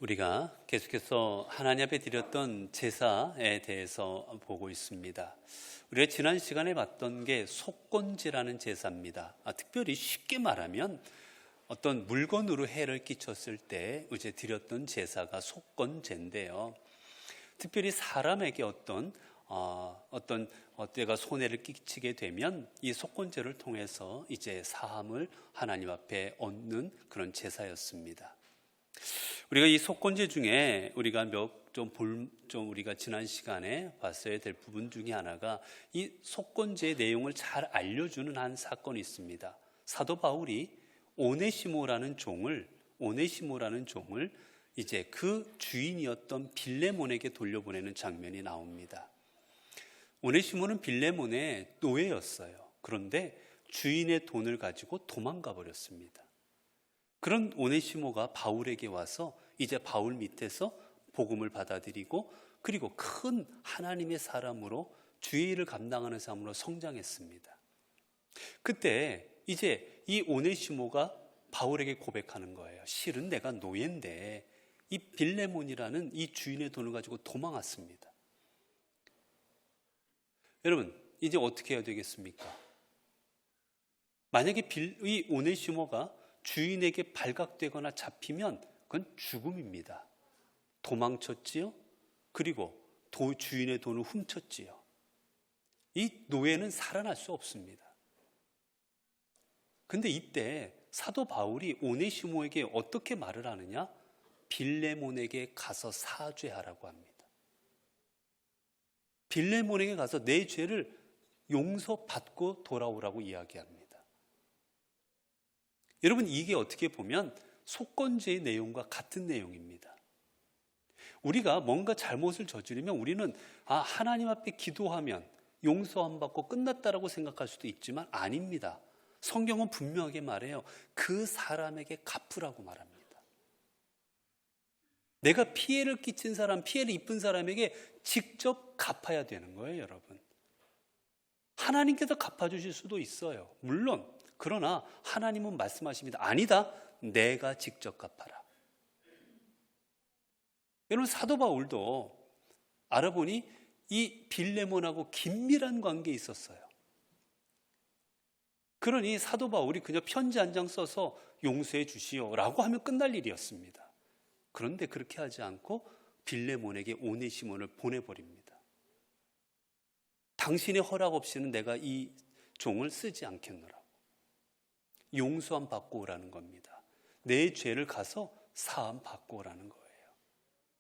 우리가 계속해서 하나님 앞에 드렸던 제사에 대해서 보고 있습니다. 우리가 지난 시간에 봤던 게 속건제라는 제사입니다. 특별히 쉽게 말하면 어떤 물건으로 해를 끼쳤을 때 이제 드렸던 제사가 속건제인데요. 특별히 사람에게 어떤 때가 손해를 끼치게 되면 이 속건제를 통해서 이제 사함을 하나님 앞에 얻는 그런 제사였습니다. 우리가 이 속건제 중에 우리가 우리가 지난 시간에 봤어야 될 부분 중에 하나가 이 속건제의 내용을 잘 알려주는 한 사건이 있습니다. 사도 바울이 오네시모라는 종을 이제 그 주인이었던 빌레몬에게 돌려보내는 장면이 나옵니다. 오네시모는 빌레몬의 노예였어요. 그런데 주인의 돈을 가지고 도망가 버렸습니다. 그런 오네시모가 바울에게 와서 이제 바울 밑에서 복음을 받아들이고 그리고 큰 하나님의 사람으로 주의 일을 감당하는 사람으로 성장했습니다. 그때 이제 이 오네시모가 바울에게 고백하는 거예요. 실은 내가 노예인데 이 빌레몬이라는 이 주인의 돈을 가지고 도망왔습니다. 여러분, 이제 어떻게 해야 되겠습니까? 만약에 이 오네시모가 주인에게 발각되거나 잡히면 그건 죽음입니다. 도망쳤지요. 그리고 주인의 돈을 훔쳤지요. 이 노예는 살아날 수 없습니다. 근데 이때 사도 바울이 오네시모에게 어떻게 말을 하느냐? 빌레몬에게 가서 사죄하라고 합니다. 빌레몬에게 가서 내 죄를 용서받고 돌아오라고 이야기합니다. 여러분, 이게 어떻게 보면 속건제의 내용과 같은 내용입니다. 우리가 뭔가 잘못을 저지르면 우리는 하나님 앞에 기도하면 용서함 받고 끝났다라고 생각할 수도 있지만 아닙니다. 성경은 분명하게 말해요. 그 사람에게 갚으라고 말합니다. 내가 피해를 끼친 사람, 피해를 입은 사람에게 직접 갚아야 되는 거예요, 여러분. 하나님께서 갚아주실 수도 있어요. 물론. 그러나 하나님은 말씀하십니다. 아니다. 내가 직접 갚아라. 여러분, 사도 바울도 알아보니 이 빌레몬하고 긴밀한 관계에 있었어요. 그러니 사도 바울이 그냥 편지 한 장 써서 용서해 주시오라고 하면 끝날 일이었습니다. 그런데 그렇게 하지 않고 빌레몬에게 오네시몬을 보내버립니다. 당신의 허락 없이는 내가 이 종을 쓰지 않겠노라. 용서함 받고 오라는 겁니다. 내 죄를 가서 사함 받고 오라는 거예요.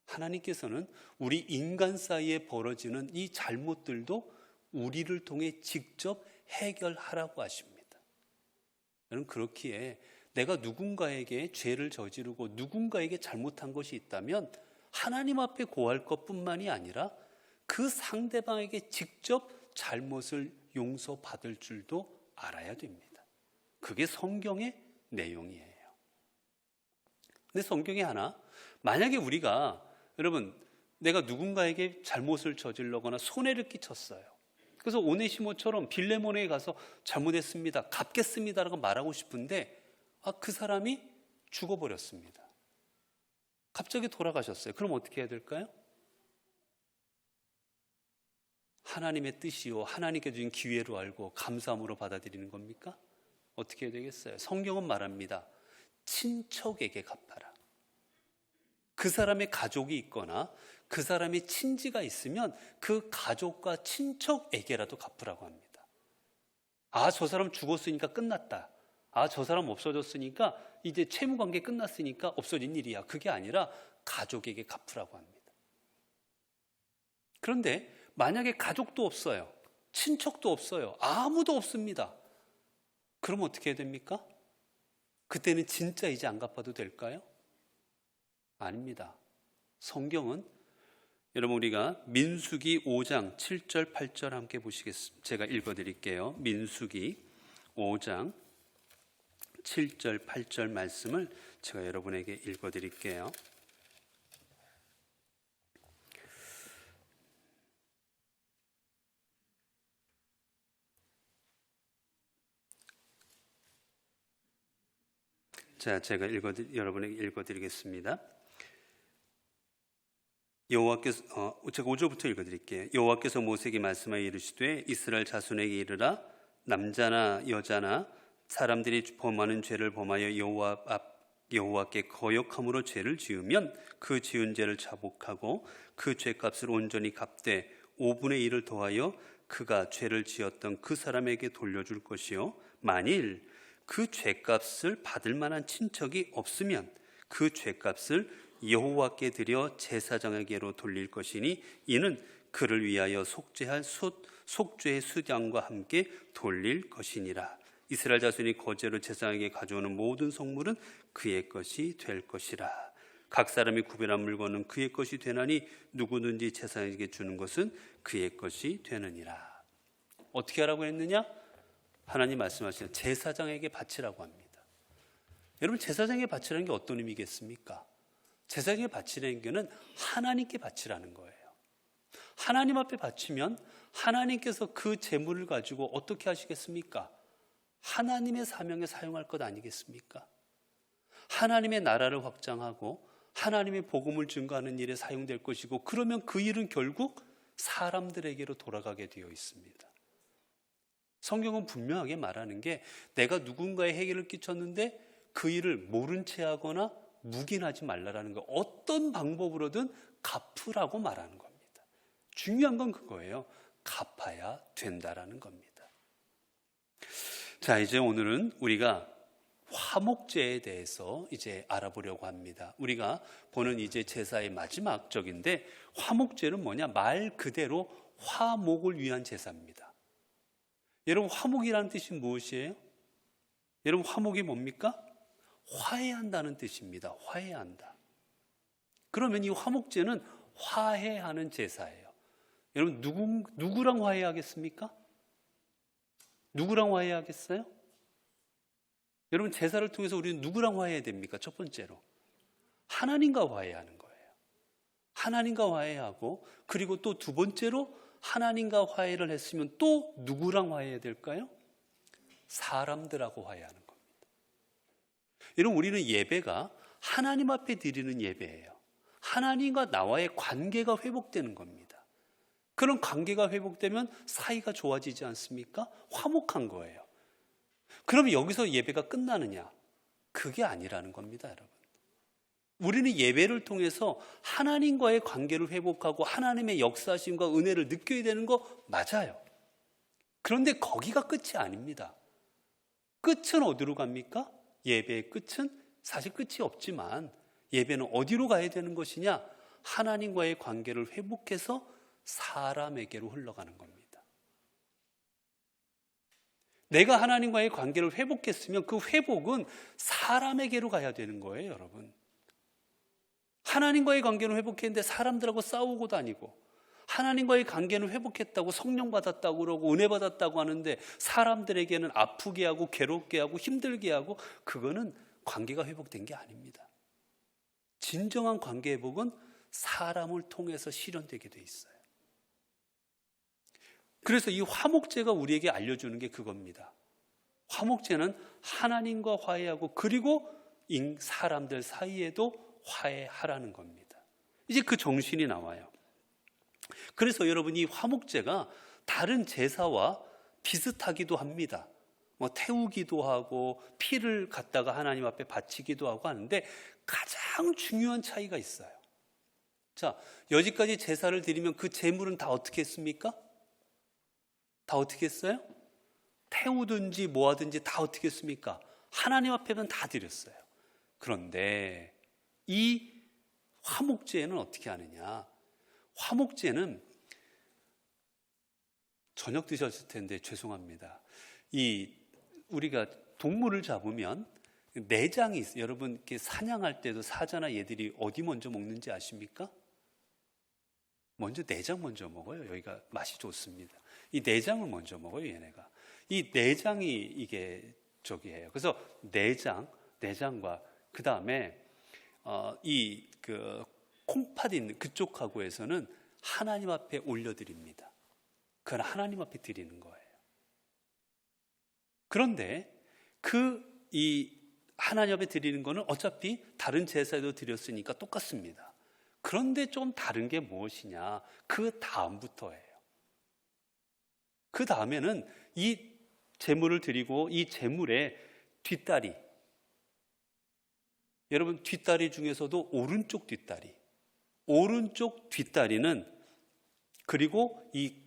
하나님께서는 우리 인간 사이에 벌어지는 이 잘못들도 우리를 통해 직접 해결하라고 하십니다. 여러분, 그렇기에 내가 누군가에게 죄를 저지르고 누군가에게 잘못한 것이 있다면 하나님 앞에 고할 것뿐만이 아니라 그 상대방에게 직접 잘못을 용서받을 줄도 알아야 됩니다. 그게 성경의 내용이에요. 근데 성경에 하나, 만약에 우리가, 여러분, 내가 누군가에게 잘못을 저질러거나 손해를 끼쳤어요. 그래서 오네시모처럼 빌레몬에게 가서 잘못했습니다, 갚겠습니다라고 말하고 싶은데 그 사람이 죽어버렸습니다. 갑자기 돌아가셨어요. 그럼 어떻게 해야 될까요? 하나님의 뜻이요, 하나님께 주신 기회로 알고 감사함으로 받아들이는 겁니까? 어떻게 해야 되겠어요? 성경은 말합니다. 친척에게 갚아라. 그 사람의 가족이 있거나 그 사람의 친지가 있으면 그 가족과 친척에게라도 갚으라고 합니다. 저 사람 죽었으니까 끝났다. 저 사람 없어졌으니까 이제 채무관계 끝났으니까 없어진 일이야. 그게 아니라 가족에게 갚으라고 합니다. 그런데 만약에 가족도 없어요. 친척도 없어요. 아무도 없습니다. 그럼 어떻게 해야 됩니까? 그때는 진짜 이제 안 갚아도 될까요? 아닙니다. 성경은 여러분, 우리가 민수기 5장 7절 8절 함께 보시겠습니다. 제가 읽어드릴게요. 민수기 5장 7절 8절 말씀을 제가 여러분에게 읽어드릴게요. 자, 제가 여러분에게 읽어드리겠습니다. 여호와께서 제가 5절부터 읽어드릴게요. 여호와께서 모세에게 말씀하여 이르시되 이스라엘 자손에게 이르라 남자나 여자나 사람들이 범하는 죄를 범하여 여호와께 거역함으로 죄를 지으면 그 지은 죄를 자복하고 그 죄값을 온전히 갚되 5분의 1을 더하여 그가 죄를 지었던 그 사람에게 돌려줄 것이요 만일 그 죄값을 받을 만한 친척이 없으면 그 죄값을 여호와께 드려 제사장에게로 돌릴 것이니 이는 그를 위하여 속죄할 속죄의 수장과 함께 돌릴 것이니라. 이스라엘 자손이 거제로 제사장에게 가져오는 모든 성물은 그의 것이 될 것이라. 각 사람이 구별한 물건은 그의 것이 되나니 누구든지 제사장에게 주는 것은 그의 것이 되느니라. 어떻게 하라고 했느냐? 하나님 말씀하시는 제사장에게 바치라고 합니다. 여러분, 제사장에게 바치라는 게 어떤 의미겠습니까? 제사장에게 바치라는 게 하나님께 바치라는 거예요. 하나님 앞에 바치면 하나님께서 그 제물을 가지고 어떻게 하시겠습니까? 하나님의 사명에 사용할 것 아니겠습니까? 하나님의 나라를 확장하고 하나님의 복음을 증거하는 일에 사용될 것이고, 그러면 그 일은 결국 사람들에게로 돌아가게 되어 있습니다. 성경은 분명하게 말하는 게 내가 누군가의 해결을 끼쳤는데 그 일을 모른 채 하거나 묵인하지 말라라는 거, 어떤 방법으로든 갚으라고 말하는 겁니다. 중요한 건 그거예요. 갚아야 된다라는 겁니다. 자, 이제 오늘은 우리가 화목제에 대해서 이제 알아보려고 합니다. 우리가 보는 이제 제사의 마지막 적인데, 화목제는 뭐냐? 말 그대로 화목을 위한 제사입니다. 여러분, 화목이라는 뜻이 무엇이에요? 여러분, 화목이 뭡니까? 화해한다는 뜻입니다. 화해한다. 그러면 이 화목제는 화해하는 제사예요. 여러분, 누구랑 화해하겠습니까? 누구랑 화해하겠어요? 여러분, 제사를 통해서 우리는 누구랑 화해해야 됩니까? 첫 번째로 하나님과 화해하는 거예요. 하나님과 화해하고, 그리고 또 두 번째로 하나님과 화해를 했으면 또 누구랑 화해해야 될까요? 사람들하고 화해하는 겁니다. 여러분, 우리는 예배가 하나님 앞에 드리는 예배예요. 하나님과 나와의 관계가 회복되는 겁니다. 그런 관계가 회복되면 사이가 좋아지지 않습니까? 화목한 거예요. 그러면 여기서 예배가 끝나느냐? 그게 아니라는 겁니다, 여러분. 우리는 예배를 통해서 하나님과의 관계를 회복하고 하나님의 역사심과 은혜를 느껴야 되는 거 맞아요. 그런데 거기가 끝이 아닙니다. 끝은 어디로 갑니까? 예배의 끝은 사실 끝이 없지만 예배는 어디로 가야 되는 것이냐? 하나님과의 관계를 회복해서 사람에게로 흘러가는 겁니다. 내가 하나님과의 관계를 회복했으면 그 회복은 사람에게로 가야 되는 거예요, 여러분. 하나님과의 관계는 회복했는데 사람들하고 싸우고 다니고, 하나님과의 관계는 회복했다고 성령 받았다고 그러고 은혜 받았다고 하는데 사람들에게는 아프게 하고 괴롭게 하고 힘들게 하고, 그거는 관계가 회복된 게 아닙니다. 진정한 관계 회복은 사람을 통해서 실현되게 돼 있어요. 그래서 이 화목제가 우리에게 알려주는 게 그겁니다. 화목제는 하나님과 화해하고, 그리고 사람들 사이에도 화해하라는 겁니다. 이제 그 정신이 나와요. 그래서 여러분, 이 화목제가 다른 제사와 비슷하기도 합니다. 태우기도 하고 피를 갖다가 하나님 앞에 바치기도 하고 하는데 가장 중요한 차이가 있어요. 자, 여지까지 제사를 드리면 그 제물은 다 어떻게 했습니까? 다 어떻게 했어요? 태우든지 뭐 하든지 다 어떻게 했습니까? 하나님 앞에는 다 드렸어요. 그런데 이 화목제는 어떻게 하느냐? 화목제는 저녁 드셨을 텐데 죄송합니다. 우리가 동물을 잡으면 내장이 있어요. 여러분, 이렇게 사냥할 때도 사자나 얘들이 어디 먼저 먹는지 아십니까? 먼저 내장 먼저 먹어요. 여기가 맛이 좋습니다. 이 내장을 먼저 먹어요, 얘네가. 이 내장이 이게 저기예요. 그래서 내장과 그 다음에 콩팥 있는 그쪽하고 해서는 하나님 앞에 올려드립니다. 그건 하나님 앞에 드리는 거예요. 그런데 하나님 앞에 드리는 거는 어차피 다른 제사에도 드렸으니까 똑같습니다. 그런데 좀 다른 게 무엇이냐? 그 다음부터예요. 그 다음에는 이 제물을 드리고 이 제물의 뒷다리, 여러분 뒷다리 중에서도 오른쪽 뒷다리는 그리고 이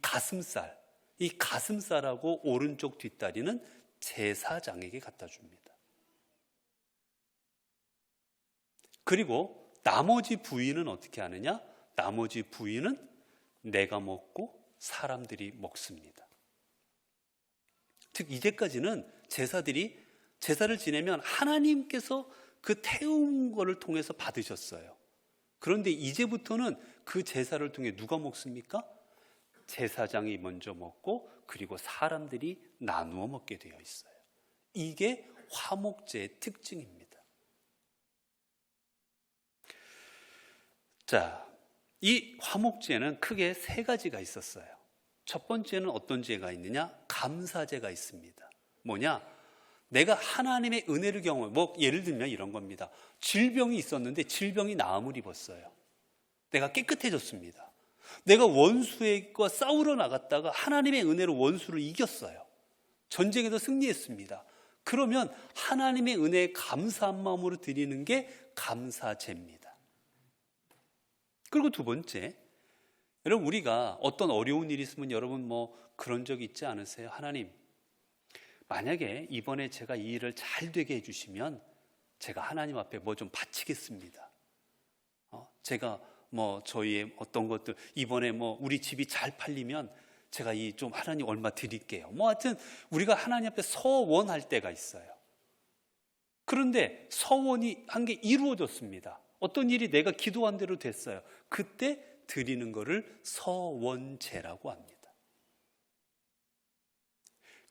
가슴살하고 오른쪽 뒷다리는 제사장에게 갖다 줍니다. 그리고 나머지 부위는 어떻게 하느냐? 나머지 부위는 내가 먹고 사람들이 먹습니다. 즉 이제까지는 제사들이 제사를 지내면 하나님께서 그 태운 거를 통해서 받으셨어요. 그런데 이제부터는 그 제사를 통해 누가 먹습니까? 제사장이 먼저 먹고 그리고 사람들이 나누어 먹게 되어 있어요. 이게 화목제의 특징입니다. 자, 이 화목제는 크게 세 가지가 있었어요. 첫 번째는 어떤 제가 있느냐? 감사제가 있습니다. 뭐냐? 내가 하나님의 은혜를 경험해. 예를 들면 이런 겁니다. 질병이 있었는데 질병이 나음을 입었어요. 내가 깨끗해졌습니다. 내가 원수와 싸우러 나갔다가 하나님의 은혜로 원수를 이겼어요. 전쟁에서 승리했습니다. 그러면 하나님의 은혜에 감사한 마음으로 드리는 게 감사제입니다. 그리고 두 번째, 여러분 우리가 어떤 어려운 일이 있으면 여러분 그런 적 있지 않으세요? 하나님, 만약에 이번에 제가 이 일을 잘 되게 해주시면 제가 하나님 앞에 좀 바치겠습니다. 제가 저희의 어떤 것들 이번에 우리 집이 잘 팔리면 제가 좀 하나님 얼마 드릴게요. 하여튼 우리가 하나님 앞에 서원할 때가 있어요. 그런데 서원이 한 게 이루어졌습니다. 어떤 일이 내가 기도한 대로 됐어요. 그때 드리는 거를 서원제라고 합니다.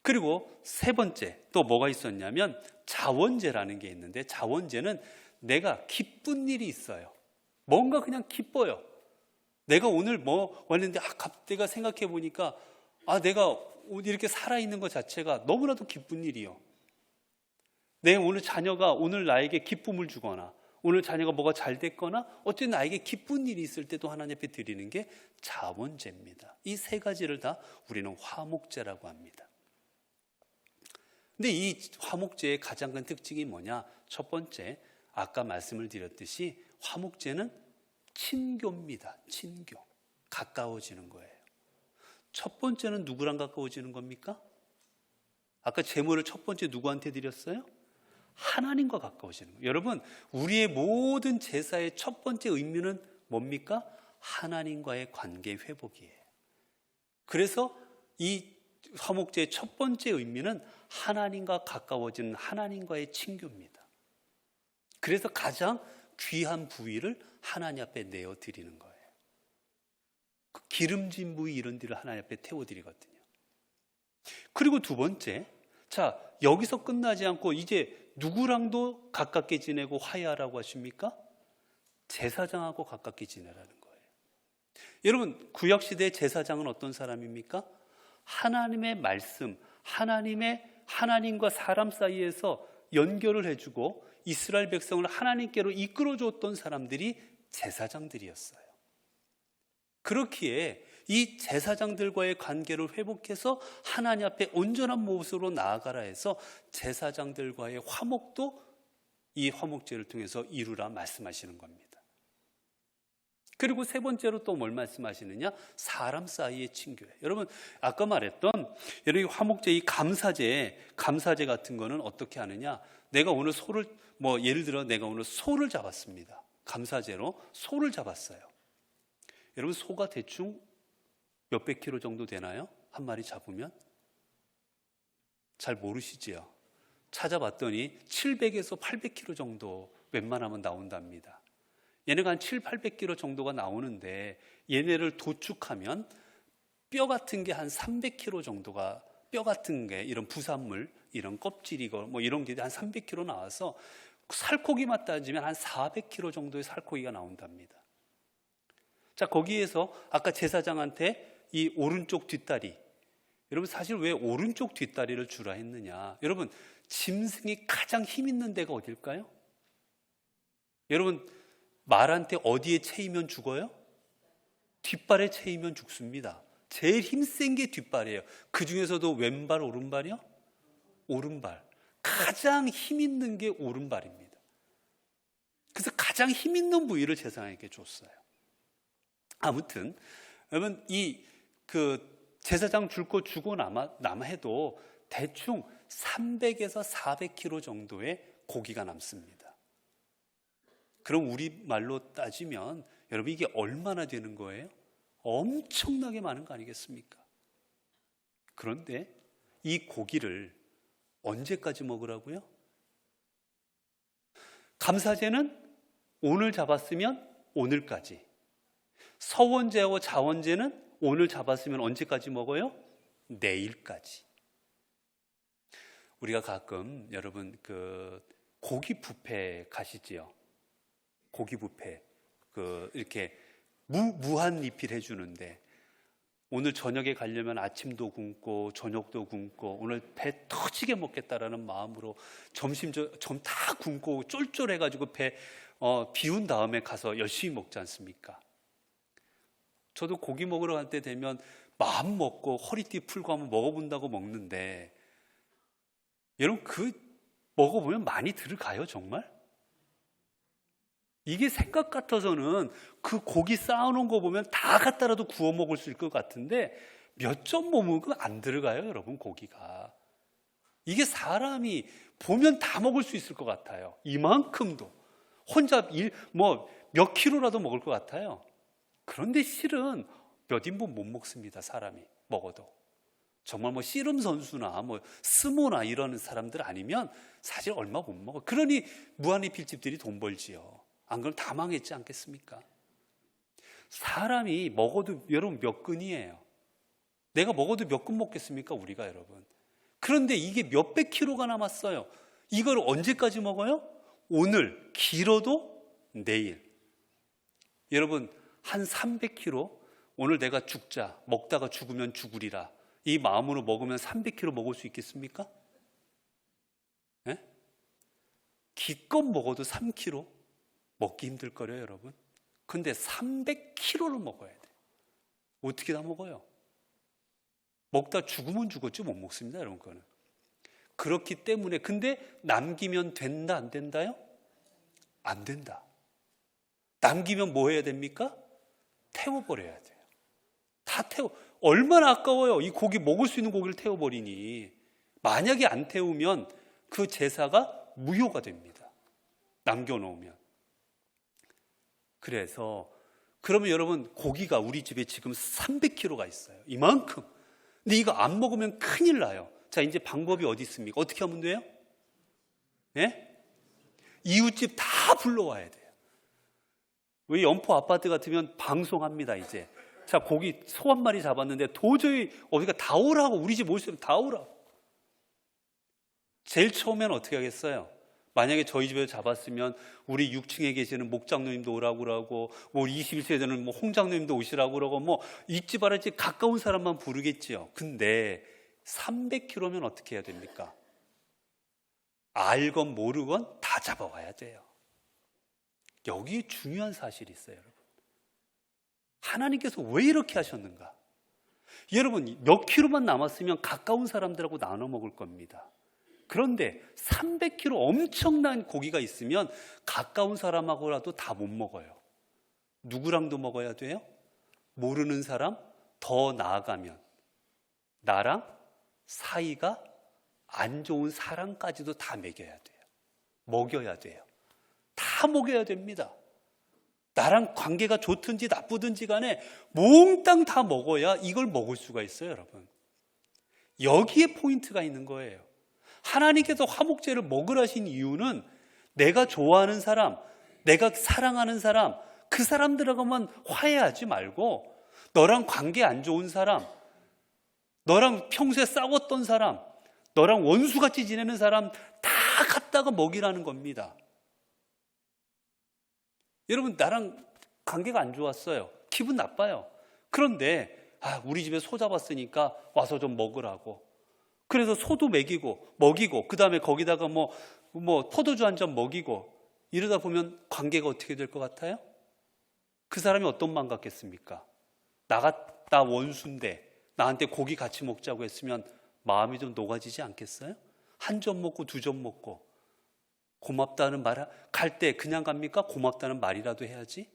그리고 세 번째 또 뭐가 있었냐면 자원제라는 게 있는데, 자원제는 내가 기쁜 일이 있어요. 뭔가 그냥 기뻐요. 내가 오늘 왔는데 내가 생각해 보니까 내가 이렇게 살아있는 것 자체가 너무나도 기쁜 일이요. 내 오늘 자녀가 오늘 나에게 기쁨을 주거나 오늘 자녀가 뭐가 잘 됐거나 어쨌든 나에게 기쁜 일이 있을 때도 하나님 앞에 드리는 게 자원제입니다. 이 세 가지를 다 우리는 화목제라고 합니다. 근데 이 화목제의 가장 큰 특징이 뭐냐? 첫 번째, 아까 말씀을 드렸듯이 화목제는 친교입니다. 친교. 가까워지는 거예요. 첫 번째는 누구랑 가까워지는 겁니까? 아까 제물을 첫 번째 누구한테 드렸어요? 하나님과 가까워지는 거예요. 여러분, 우리의 모든 제사의 첫 번째 의미는 뭡니까? 하나님과의 관계 회복이에요. 그래서 이 화목제의 첫 번째 의미는 하나님과 가까워지는 하나님과의 친교입니다. 그래서 가장 귀한 부위를 하나님 앞에 내어 드리는 거예요. 그 기름진 부위 이런 데를 하나님 앞에 태워 드리거든요. 그리고 두 번째, 자, 여기서 끝나지 않고 이제 누구랑도 가깝게 지내고 화해하라고 하십니까? 제사장하고 가깝게 지내라는 거예요. 여러분, 구약시대의 제사장은 어떤 사람입니까? 하나님의 말씀, 하나님과 사람 사이에서 연결을 해주고 이스라엘 백성을 하나님께로 이끌어줬던 사람들이 제사장들이었어요. 그렇기에 이 제사장들과의 관계를 회복해서 하나님 앞에 온전한 모습으로 나아가라 해서 제사장들과의 화목도 이 화목제를 통해서 이루라 말씀하시는 겁니다. 그리고 세 번째로 또 뭘 말씀하시느냐? 사람 사이의 친교예요. 여러분, 아까 말했던 여러분 화목제 이 감사제 같은 거는 어떻게 하느냐? 내가 오늘 소를 예를 들어 내가 오늘 소를 잡았습니다. 감사제로 소를 잡았어요. 여러분, 소가 대충 몇백 킬로 정도 되나요? 한 마리 잡으면? 잘 모르시지요? 찾아봤더니 700에서 800킬로 정도 웬만하면 나온답니다. 얘네가 한 700~800kg 정도가 나오는데 얘네를 도축하면 뼈 같은 게 한 300kg 정도가 뼈 같은 게 이런 부산물, 이런 껍질이고 이런 게 한 300kg 나와서 살코기만 따지면 한 400kg 정도의 살코기가 나온답니다. 자, 거기에서 아까 제사장한테 이 오른쪽 뒷다리, 여러분 사실 왜 오른쪽 뒷다리를 주라 했느냐? 여러분, 짐승이 가장 힘 있는 데가 어딜까요? 여러분, 말한테 어디에 채이면 죽어요? 뒷발에 채이면 죽습니다. 제일 힘센 게 뒷발이에요. 그 중에서도 왼발, 오른발이요? 오른발. 가장 힘 있는 게 오른발입니다. 그래서 가장 힘 있는 부위를 제사장에게 줬어요. 아무튼 여러분, 제사장 줄 거 주고 남아 해도 대충 300에서 400kg 정도의 고기가 남습니다. 그럼 우리말로 따지면 여러분 이게 얼마나 되는 거예요? 엄청나게 많은 거 아니겠습니까? 그런데 이 고기를 언제까지 먹으라고요? 감사제는 오늘 잡았으면 오늘까지, 서원제하고 자원제는 오늘 잡았으면 언제까지 먹어요? 내일까지. 우리가 가끔 여러분 고기 뷔페 가시지요? 고기 뷔페 이렇게 무한 리필 해주는데, 오늘 저녁에 가려면 아침도 굶고 저녁도 굶고 오늘 배 터지게 먹겠다라는 마음으로 점심 다 굶고 쫄쫄해가지고 배 비운 다음에 가서 열심히 먹지 않습니까? 저도 고기 먹으러 갈 때 되면 마음 먹고 허리띠 풀고 한번 먹어본다고 먹는데, 여러분 먹어보면 많이 들어가요 정말? 이게 생각 같아서는 그 고기 쌓아놓은 거 보면 다 갖다라도 구워 먹을 수 있을 것 같은데 몇 점 먹으면 안 들어가요 여러분. 고기가 이게 사람이 보면 다 먹을 수 있을 것 같아요. 이만큼도 혼자 몇 킬로라도 먹을 것 같아요. 그런데 실은 몇 인분 못 먹습니다. 사람이 먹어도. 정말 씨름 선수나 스모나 이런 사람들 아니면 사실 얼마 못 먹어. 그러니 무한리필집들이 돈 벌지요. 안 그러면 다 망했지 않겠습니까? 사람이 먹어도 여러분 몇 근이에요. 내가 먹어도 몇 근 먹겠습니까 우리가 여러분. 그런데 이게 몇백 킬로가 남았어요. 이걸 언제까지 먹어요? 오늘, 길어도 내일. 여러분 한 300kg, 오늘 내가 죽자, 먹다가 죽으면 죽으리라, 이 마음으로 먹으면 300kg 먹을 수 있겠습니까? 네? 기껏 먹어도 3kg 먹기 힘들 거래요 여러분. 근데 300kg를 먹어야 돼요. 어떻게 다 먹어요? 먹다 죽으면 죽었지 못 먹습니다 여러분. 그거는 그렇기 때문에. 근데 남기면 된다 안 된다요? 안 된다. 남기면 뭐 해야 됩니까? 태워버려야 돼요. 다 얼마나 아까워요. 이 고기 먹을 수 있는 고기를 태워버리니. 만약에 안 태우면 그 제사가 무효가 됩니다. 남겨놓으면. 그래서 그러면 여러분 고기가 우리 집에 지금 300kg가 있어요. 이만큼. 근데 이거 안 먹으면 큰일 나요. 자, 이제 방법이 어디 있습니까? 어떻게 하면 돼요? 예? 이웃집 다 불러와야 돼요. 우리 연포 아파트 같으면 방송합니다 이제. 자, 고기 소 한 마리 잡았는데 도저히 어디가 다 오라고, 우리 집 올 수 있으면 다 오라고. 제일 처음에는 어떻게 하겠어요? 만약에 저희 집에서 잡았으면 우리 6층에 계시는 목장로님도 오라고 그러고, 우리 21세대는 홍 장로님도 오시라고 그러고, 이 집 아랫집 가까운 사람만 부르겠지요. 근데 300kg면 어떻게 해야 됩니까? 알건 모르건 다 잡아와야 돼요. 여기에 중요한 사실이 있어요 여러분. 하나님께서 왜 이렇게 하셨는가? 여러분 몇 킬로만 남았으면 가까운 사람들하고 나눠 먹을 겁니다. 그런데 300kg 엄청난 고기가 있으면 가까운 사람하고라도 다 못 먹어요. 누구랑도 먹어야 돼요? 모르는 사람, 더 나아가면 나랑 사이가 안 좋은 사람까지도 다 먹여야 돼요. 먹여야 돼요. 다 먹여야 됩니다. 나랑 관계가 좋든지 나쁘든지 간에 몽땅 다 먹어야 이걸 먹을 수가 있어요 여러분. 여기에 포인트가 있는 거예요. 하나님께서 화목제를 먹으라신 이유는 내가 좋아하는 사람, 내가 사랑하는 사람, 그 사람들하고만 화해하지 말고 너랑 관계 안 좋은 사람, 너랑 평소에 싸웠던 사람, 너랑 원수같이 지내는 사람 다 갖다가 먹이라는 겁니다. 여러분 나랑 관계가 안 좋았어요. 기분 나빠요. 그런데 우리 집에 소 잡았으니까 와서 좀 먹으라고. 그래서 소도 먹이고 그 다음에 거기다가 포도주 한 잔 먹이고, 이러다 보면 관계가 어떻게 될 것 같아요? 그 사람이 어떤 마음 갖겠습니까? 나 원수인데 나한테 고기 같이 먹자고 했으면 마음이 좀 녹아지지 않겠어요? 한 점 먹고 두 점 먹고 고맙다는 말 갈 때 그냥 갑니까? 고맙다는 말이라도 해야지.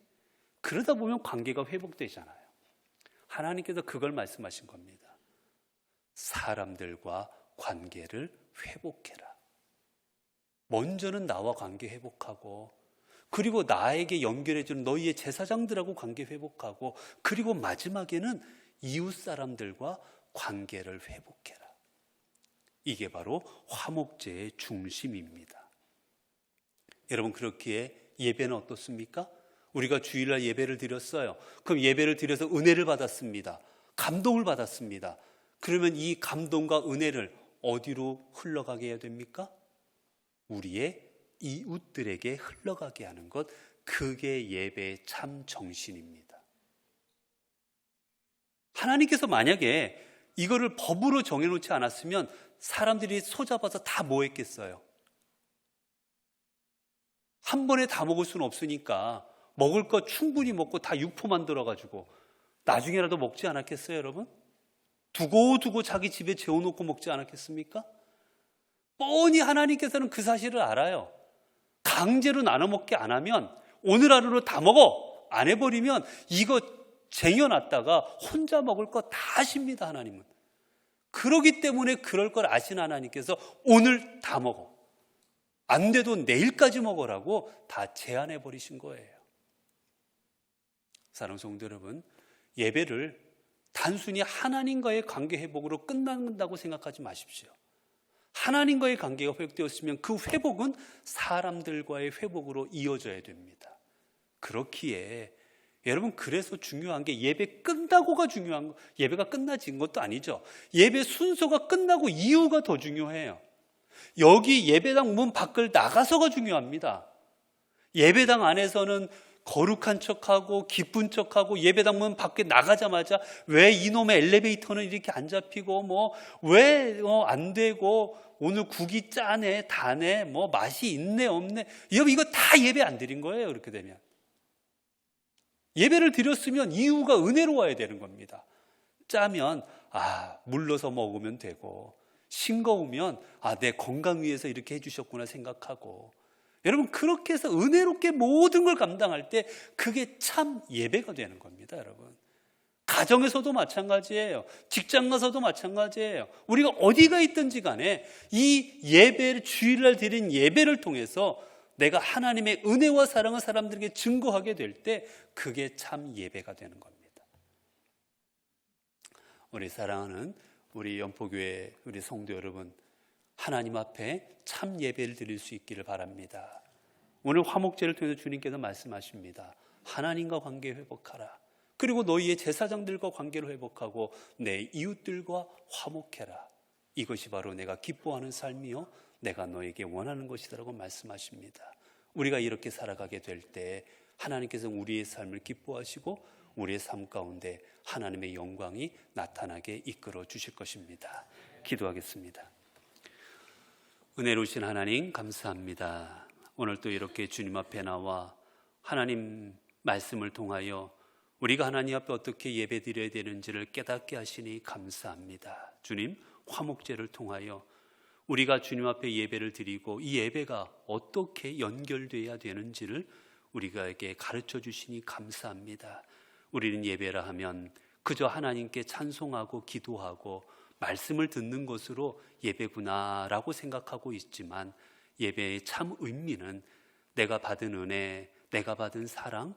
그러다 보면 관계가 회복되잖아요. 하나님께서 그걸 말씀하신 겁니다. 사람들과 관계를 회복해라. 먼저는 나와 관계 회복하고, 그리고 나에게 연결해주는 너희의 제사장들하고 관계 회복하고, 그리고 마지막에는 이웃 사람들과 관계를 회복해라. 이게 바로 화목제의 중심입니다. 여러분, 그렇기에 예배는 어떻습니까? 우리가 주일날 예배를 드렸어요. 그럼 예배를 드려서 은혜를 받았습니다. 감동을 받았습니다. 그러면 이 감동과 은혜를 어디로 흘러가게 해야 됩니까? 우리의 이웃들에게 흘러가게 하는 것, 그게 예배의 참 정신입니다. 하나님께서 만약에 이거를 법으로 정해놓지 않았으면 사람들이 소잡아서 다 뭐 했겠어요? 한 번에 다 먹을 수는 없으니까 먹을 거 충분히 먹고 다 육포 만들어가지고 나중에라도 먹지 않았겠어요, 여러분? 두고두고 자기 집에 재워놓고 먹지 않았겠습니까? 뻔히 하나님께서는 그 사실을 알아요. 강제로 나눠 먹게 안 하면, 오늘 하루로 다 먹어 안 해버리면 이거 쟁여놨다가 혼자 먹을 거 다 하십니다, 하나님은. 그러기 때문에 그럴 걸 아신 하나님께서 오늘 다 먹어, 안 돼도 내일까지 먹으라고 다 제한해 버리신 거예요. 사랑하는 성도 여러분, 예배를 단순히 하나님과의 관계 회복으로 끝난다고 생각하지 마십시오. 하나님과의 관계가 회복되었으면 그 회복은 사람들과의 회복으로 이어져야 됩니다. 그렇기에 여러분, 그래서 중요한 게 예배 끝나고가 중요한 거, 예배가 끝나진 것도 아니죠. 예배 순서가 끝나고 이후가 더 중요해요. 여기 예배당 문 밖을 나가서가 중요합니다. 예배당 안에서는 거룩한 척하고 기쁜 척하고 예배당 문 밖에 나가자마자 왜 이놈의 엘리베이터는 이렇게 안 잡히고 왜 안 되고 오늘 국이 짜네 다네 맛이 있네 없네, 이거 다 예배 안 드린 거예요. 그렇게 되면 예배를 드렸으면 이유가 은혜로워야 되는 겁니다. 짜면 물러서 먹으면 되고, 싱거우면 내 건강 위해서 이렇게 해주셨구나 생각하고, 여러분, 그렇게 해서 은혜롭게 모든 걸 감당할 때 그게 참 예배가 되는 겁니다. 여러분, 가정에서도 마찬가지예요. 직장 가서도 마찬가지예요. 우리가 어디가 있든지 간에 이 예배를, 주일날 드린 예배를 통해서 내가 하나님의 은혜와 사랑을 사람들에게 증거하게 될 때 그게 참 예배가 되는 겁니다. 우리 사랑하는 우리 연포교회 우리 성도 여러분, 하나님 앞에 참 예배를 드릴 수 있기를 바랍니다. 오늘 화목제를 통해서 주님께서 말씀하십니다. 하나님과 관계 회복하라. 그리고 너희의 제사장들과 관계를 회복하고 내 이웃들과 화목해라. 이것이 바로 내가 기뻐하는 삶이요 내가 너에게 원하는 것이다라고 말씀하십니다. 우리가 이렇게 살아가게 될 때 하나님께서 우리의 삶을 기뻐하시고 우리의 삶 가운데 하나님의 영광이 나타나게 이끌어 주실 것입니다. 기도하겠습니다. 은혜로우신 하나님, 감사합니다. 오늘 또 이렇게 주님 앞에 나와 하나님 말씀을 통하여 우리가 하나님 앞에 어떻게 예배드려야 되는지를 깨닫게 하시니 감사합니다. 주님, 화목제를 통하여 우리가 주님 앞에 예배를 드리고 이 예배가 어떻게 연결되어야 되는지를 우리에게 가르쳐 주시니 감사합니다. 우리는 예배라 하면 그저 하나님께 찬송하고 기도하고 말씀을 듣는 것으로 예배구나라고 생각하고 있지만, 예배의 참 의미는 내가 받은 은혜, 내가 받은 사랑,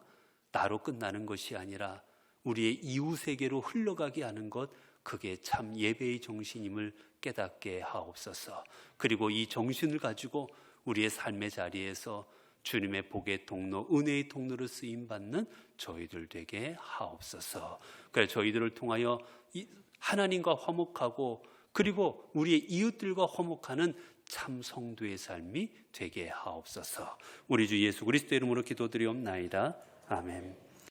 나로 끝나는 것이 아니라 우리의 이웃에게로 흘러가게 하는 것, 그게 참 예배의 정신임을 깨닫게 하옵소서. 그리고 이 정신을 가지고 우리의 삶의 자리에서 주님의 복의 통로, 은혜의 통로로 쓰임받는 저희들 되게 하옵소서. 그래 저희들을 통하여 하나님과 화목하고 그리고 우리의 이웃들과 화목하는 참 성도의 삶이 되게 하옵소서. 우리 주 예수 그리스도의 이름으로 기도드리옵나이다. 아멘.